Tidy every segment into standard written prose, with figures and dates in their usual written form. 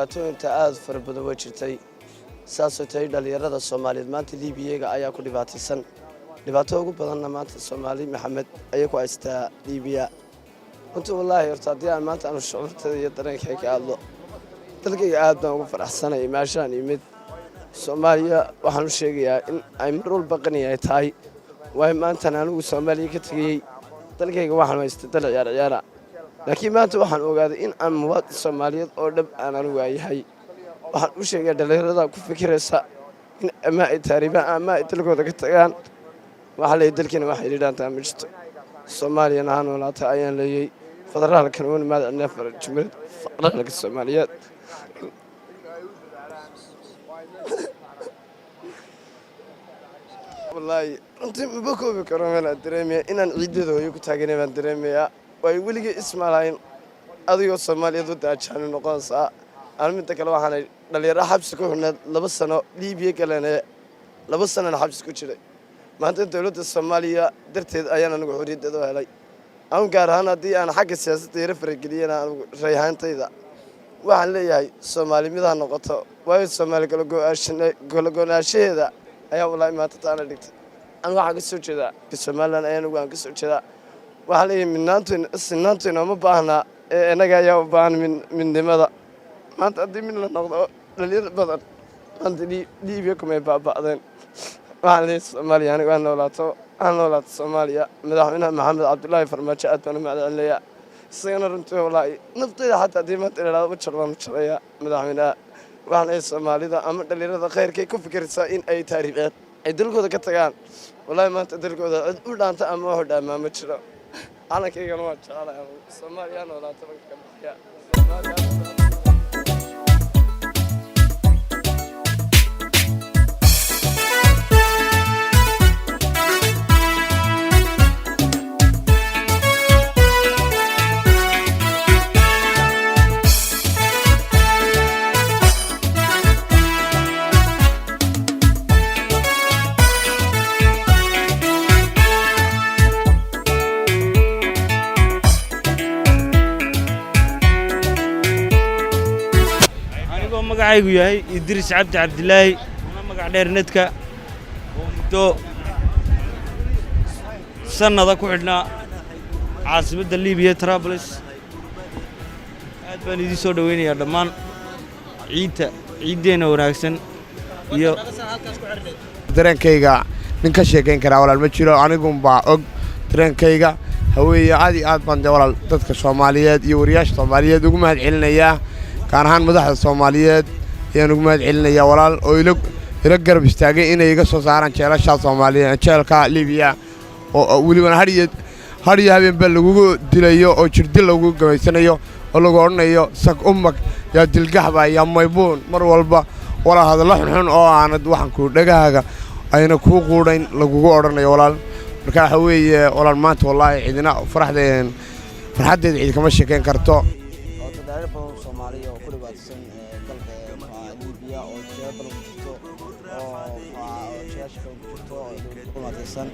dhibaatooyinka aad fara badan way jirtay saasoo tahay dhalinyarada Soomaaliyeed maanta Liibiyaga ayaa ku dhibaataysan dhibaato ugu badanna maanta Somali Maxamed ayaa ku haystaa Liibiya inta wallahi horta hadii aan maanta aanu shucuurtada iyo dareenkayga ka hadlo dalkayga aad baan ugu faraxsanahay meeshaan imid Soomaaliya waxaan u sheegayaa in ay mar walba qaniyahay tahay way maanta anigu Soomaaliya ka tagay dalkayga waxaan haystaa dal ciyaar laakiin maanta waxaan ogaaday in aan muwaadin Soomaaliyeed oo dhab aan anigu yahay waxaan u sheegay dhalinyarada ku fikiraysa in ama ay taariibaan ama ay dalkooda ka tagaan waxa la dalkina waxa yiraahdaa ma jirto Soomaaliya aan walaata ayaan leeyay federaalkan oo maadna farjumad federaalka Soomaaliyeed wallahi intii ma koobi karo meel dareemay inaan ciidadooyo ku taaganay baan dareemayaa way waliga ismaalayeen adigoo Soomaaliyeed u daajaan noqonsa aan mid kale waxaan dhalinyaro xabsi ku xunad 2 sano Liibiya galanay 2 sano xabsi ku jiray maanta dawladda Soomaaliya darteed ayaan anigu xorriyad u helay aan gaar ahaan hadii aan xagga siyaasadda yara farageliyana anigu rayhaantayda waxaan leeyahay Soomaali mid ha noqoto way Soomaali kala go'aanshaheeda ayaa wallahi maanta taana dhigtay aan waxa ka soo jeedaa Soomaaliland ayaan ugu aan ka soo jeedaa waxa leeyahay sinnaanteena ma baahna anaga ayaa u baahan midnimada maanta hadii mid la noqdo dhalinyaro badan maanta Liibiya kuma baaba'deen waxaan leeyahay Soomaaliya anigu aan noolaato Soomaaliya madaxweynaha Maxamed Cabdullaahi Farmaajo aad baan u macdaleeyaa isagana runtii wallahi naftayda xataa hadii maanta ilaa u jarban jaraya madaxweynaha waxaan leeyahay Soomaalida ama dhalinyarada khayrkay ku fikiraysa in ay taariikheed ay dalkooda ka tagaan wallahi maanta dalkooda cid u dhaanta ama wax dhaamaa ma jiro anaga waa jecelahay Soomaaliya noolaato ka bixiya magacaygu yahay Idris Cabdi Cabdilaahi ana magac dheer nedka oo muddo sanada ku xidhnaa caasimadda Liibiya Trablis aad baan idin soo dhaweynayaa dhammaan ciideena wanaagsan iyo dareenkayga nin ka sheekeyn kara walaal ma jiro anigu baa og dareenkayga haweeyo aad baan walaal dadka Soomaaliyeed iyo wariyaasha Soomaaliyeed ugu mahad celinayaa كان هان مدحda Soomaaliyeed ayaan ugu mahad celinayaa walaal oo ila garab istaagay inay iga soo saaraan jeelasha Soomaaliyeed jeelka Liibiya oo waliba hariya habeen bal lagu dilayo oo jirdil lagu gabaysanayo oo lagu oranayo sag ummag ya dilgaxba ya maybuun mar walba walaal hadal xun oo aanad waxan ku dhagaaga ayna ku quudayn lagu oranayo walaal marka waxa weeye walaal maanta wallahi cidina farxadeed cid kama sheekeen karto Somali oo ku dhibaataysan dalka Liibiya oo jeebal ku jirto oo jeeshka ku jirto oo ku dhibaataysan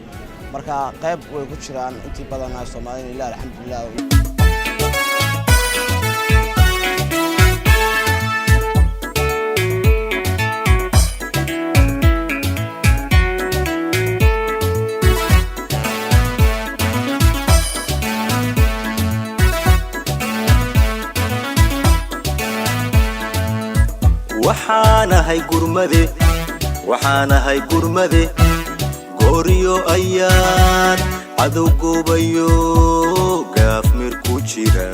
marka qayb way ku jiraan intii badan Soomaaliyeed ilaa alxamdulillah waxaanahay gurmade gooriyo ayaan cadow goobayo gaaf mir ku jira